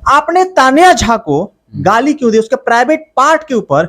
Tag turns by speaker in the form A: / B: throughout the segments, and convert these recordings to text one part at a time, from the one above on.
A: आपने तानिया झा को गाली क्यों दी? उसके प्राइवेट पार्ट के ऊपर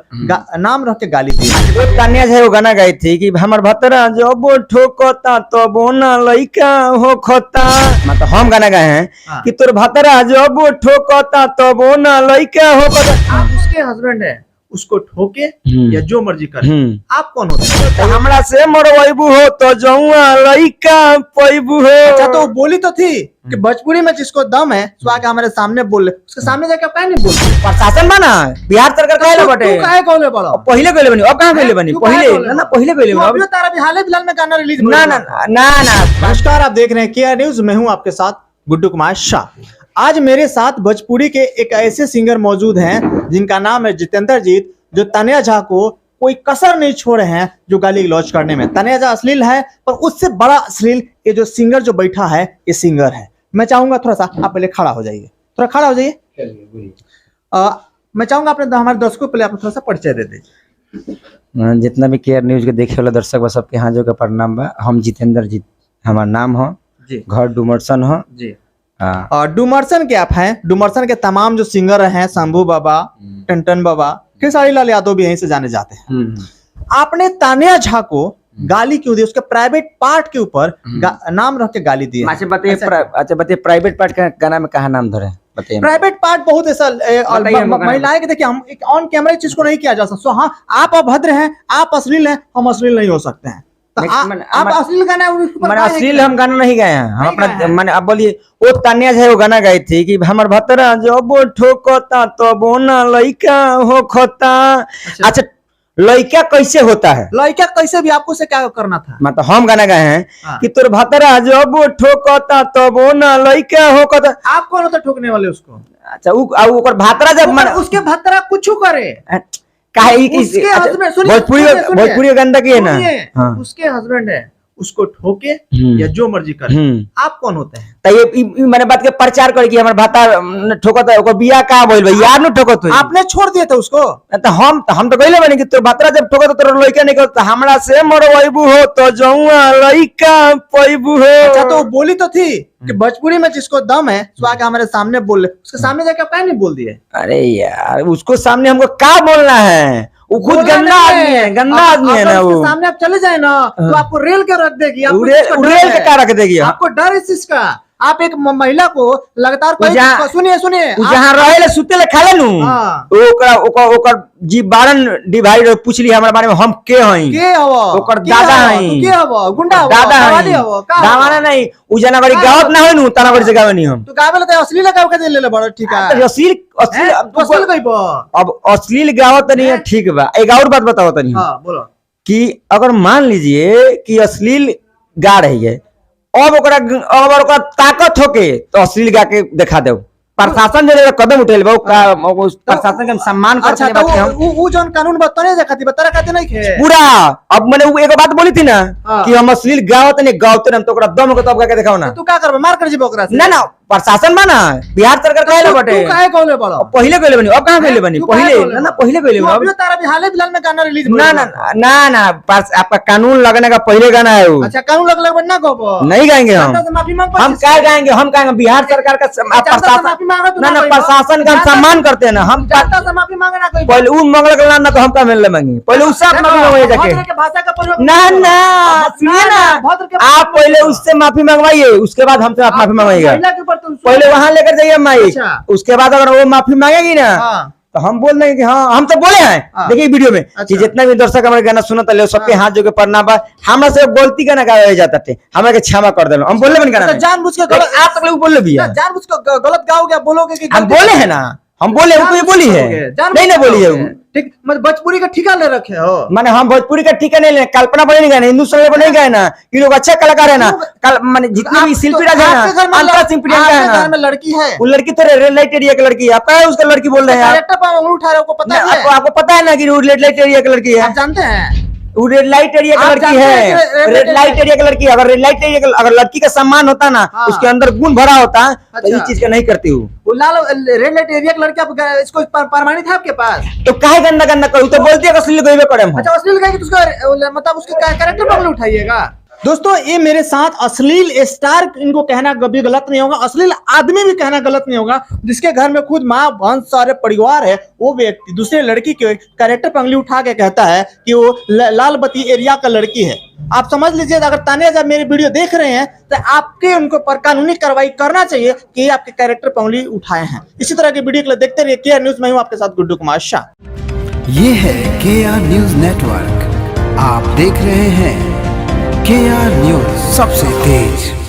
A: नाम रख के गाली दी।
B: तानिया झा वो गाना गाई थी कि हमर भतरा जब ठोकता तो बोना लइका हो खोता, मतलब हम गाना गाए हैं कि तोर भतरा जब ठोकता तो बोना लइका हो खोता।
A: आप उसके हस्बैंड है, उसको ठोके या जो मर्जी करे, आप कौन होते हैं?
B: हमरा से मरवाइबू हो तो जौआ लइका पैबू हो।
A: अच्छा, तो बोली तो थी कि भोजपुरी में जिसको दम है सो आके हमारे सामने बोल ले, उसके सामने जाके काहे नहीं बोलते?
B: प्रशासन बना बिहार सरकार काहे बटे?
A: तू काहे कहले बड़ा?
B: पहिले कहले बनी, अब कहां कहले बनी? पहिले ना पहिले कहले बनी।
A: अभी तारा भी हाल फिलहाल में गाना रिलीज
B: ना ना ना ना।
A: नमस्कार, आप देख रहे हैं केआर न्यूज, मैं हूं आपके साथ गुड्डू कुमार शाह। आज मेरे साथ भोजपुरी के एक ऐसे सिंगर मौजूद हैं जिनका नाम है जितेंद्र जीत, जो तानिया झा को कोई कसर नहीं छोड़े हैं जो गाली गलौज करने में। तानिया झा अश्लील है, पर उससे बड़ा अश्लील ये जो सिंगर जो बैठा है ये सिंगर है। मैं चाहूंगा थोड़ा सा आप पहले खड़ा हो जाइए, थोड़ा खड़ा हो जाइए। मैं चाहूंगा अपने हमारे दर्शकों को पहले आप थोड़ा सा परिचय दे दीजिए।
B: जितना भी केआर न्यूज के देखे वाला दर्शक बा सबके हाथ जोड़ के प्रणाम बा। हम जितेंद्र जीत हमारा नाम हो
A: जी,
B: घर डुमरसन हो जी।
A: और डुमरसन के आप हैं, डुमरसन के तमाम जो सिंगर हैं, शंभू बाबा, टन बाबा, खेसारी लाल यादव भी यहीं से जाने जाते हैं। आपने तानिया झा को गाली क्यों दी? उसके प्राइवेट पार्ट के ऊपर नाम रख के गाली दी।
B: अच्छा बताइए प्राइवेट पार्ट का गाना में कहा नाम धरे? बताइए।
A: प्राइवेट पार्ट बहुत ऐसा महिलाएं के, देखिए हम एक ऑन कैमरा चीज को नहीं किया जा सकता। हाँ, आप अभद्र हैं, आप अश्लील हैं, हम अश्लील नहीं हो सकते हैं। तो आप अश्लील गाना,
B: अश्लील हम गाना नहीं गाए हैं हम अपना, मैंने अब बोलिए वो तानिया झा वो गाना गाई थी कि हमर भतरा जब ठोकता तो बोना लइका हो खोता। अच्छा, लइका कैसे होता है?
A: लइका कैसे भी आपको से क्या करना था?
B: मतलब हम गाना गाए हैं कि तोर भतरा जब ठोकता तो बोना लइका हो खोता।
A: आप कौन होता ठोकने वाले उसको?
B: अच्छा, ओकर भतरा जब
A: उसके भतरा कुछ करे
B: भोजपुरी गंदा की है ना,
A: उसके हस्बैंड है, उसको ठोके या जो मर्जी करे, आप कौन होते हैं?
B: तो ये मैंने बात के प्रचार कर कि हमारे भाता ठोकत है, ओकर बियाह का बोल भाई यार न ठोकत हो।
A: आपने छोड़ दिया था उसको?
B: तो हम तो कहले बनी कि तोर भातरा जब ठोकत तोर लइका नहीं करत, हमरा से मरवाइबू हो तो जौआ लइका पैबू हो।
A: अच्छा, तो बोली तो थी कि भोजपुरी में जिसको दम है सो आके हमारे सामने बोल ले, उसके सामने जाके काहे नहीं बोल दिए?
B: अरे यार, उसको सामने हमको क्या बोलना है? वो खुद गंदा आदमी है, गंदा आदमी है ना। वो
A: सामने आप चले जाए ना तो आपको रेल के रख देगी,
B: रेल के क्या रख देगी?
A: आपको डर इस चीज का। आप एक महिला को लगातार सुनिए
B: जहाँ रहे सुते ले खाले नु ओकर जी बारन डिवाइड पूछ ली हमारे बारे में, हम के हई,
A: के हवो,
B: ओकर दादा हई,
A: के हवो, गुंडा हवो,
B: दादा
A: दावादी हवो,
B: दावाना नहीं उजना बड़ी गावत ना होय नु तना बड़ी जगह में नहीं। हम
A: तो गावे ले अश्लील गाव के ले ले बड़ा ठीक है।
B: अश्लील
A: कइबो? अब
B: अश्लील गावत नहीं है, ठीक बा। एक और बात बताओ तनी।
A: हां बोलो।
B: कि अगर मान लीजिए कि अश्लील गा रही है, अब ओकरा ताकत होके तो अश्लील गा के दिखा दो। प्रशासन जो कदम उठेल बा प्रशासन के सम्मान करते हैं।
A: अच्छा, तो वो जोन कानून बताने जाती बता रखा नहीं खे
B: पूरा। अब मैंने वो एक बात बोली थी ना कि हम अश्लील गावत नहीं गावते, हम तो ओकरा दम को तब गा के दिखाओ ना।
A: तू क्या करबे? मार कर जीबो ओकरा से?
B: ना ना, प्रशासन बना बिहार सरकार काहे बटे?
A: तू काहे कहले बड़ा?
B: पहिले कहले बनी, अब कहां कहले बनी? पहिले ना पहिले कहले बनी।
A: अभी तारा भी हाल फिलहाल में गाना रिलीज
B: ना ना ना ना, आपका कानून लगने का पहले गाना है वो।
A: अच्छा, कानून लगने ना कहबो?
B: नहीं गाएंगे हम क्या गाएंगे? हम कहेंगे बिहार सरकार का प्रशासन, ना ना प्रशासन का सम्मान करते हैं ना हम।
A: माफी मांगे ना कोई,
B: पहले उ मंगल ना तो हम का मिलने मांगे, पहले उससे आप माफी मांगे जाके।
A: भाषा का प्रयोग
B: ना ना सुनिए ना, आप पहले उससे माफी मंगवाइए, उसके बाद हमसे आप माफी मंगवाइएगा। पहले वहां लेकर जाइए माइक, उसके बाद अगर वो माफी मांगेगी ना तो हम बोल देंगे कि हाँ हम तो बोले हैं। देखिए वीडियो में कि जितना भी दर्शक हमारे गाना सुनता ले सबके हाथ जोड़ के प्रणाम बा। हमरा से गलती का ना गाया जाता थे, हमें क्षमा कर देलो। हम बोले बन गाना
A: जानबूझ के गलत,
B: आप तक लोग बोल भी है,
A: जानबूझ के गलत गाओगे, बोलोगे कि
B: हम बोले हैं ना, हम बोले वो बोली है नहीं ना बोली है
A: ठीक। मतलब भोजपुरी का ठिका ले रखे हो?
B: माने हम भोजपुरी का ठिका नहीं ले, कल्पना पर नहीं गाए, हिंदू सॉन्ग पर नहीं गाए ना। ये लोग अच्छा कलाकार है ना, माने जितने भी शिल्पी राज है ना, अंतरा शिल्पी राज है ना।
A: घर में लड़की है,
B: वो लड़की तो रेड लाइट एरिया की लड़की है। आपका है उसका लड़की बोल रहे हैं,
A: कैरेक्टर पर उंगली उठा रहे हो, पता है?
B: आपको पता है ना कि रेड लाइट एरिया की लड़की है?
A: आप जानते हैं
B: वो रेड लाइट एरिया का लड़की है, रेड लाइट एरिया का लड़की है। अगर रेड लाइट एरिया अगर लड़की का सम्मान होता ना, उसके अंदर गुण भरा होता तो ये चीज का नहीं करती हूँ।
A: लाल रेड लाइट एरिया का लड़की आप इसको प्रमाणित है आपके पास?
B: तो काहे गंदा करूँ? तो बोलती है अश्लील गईबे करे हम।
A: अच्छा, अश्लील गाएगी तो उसका मतलब उसके कैरेक्टर पर उठाइएगा। दोस्तों ये मेरे साथ अश्लील स्टार, इनको कहना कभी गलत नहीं होगा, अश्लील आदमी भी कहना गलत नहीं होगा, जिसके घर में खुद माँ बहन सारे परिवार है, वो व्यक्ति दूसरे लड़की के कैरेक्टर पर उंगली उठा के कहता है कि वो लाल बत्ती एरिया का लड़की है। आप समझ लीजिए, अगर तानिया जब मेरी वीडियो देख रहे हैं तो आपके उनको पर कानूनी कार्रवाई करना चाहिए कि ये आपके कैरेक्टर पर उंगली उठाए हैं। इसी तरह की वीडियो के लिए देखते रहिए KR न्यूज। मैं हूं आपके साथ गुड्डू कुमार शाह।
C: ये है KR न्यूज नेटवर्क, आप देख रहे हैं KR न्यूज, सबसे तेज।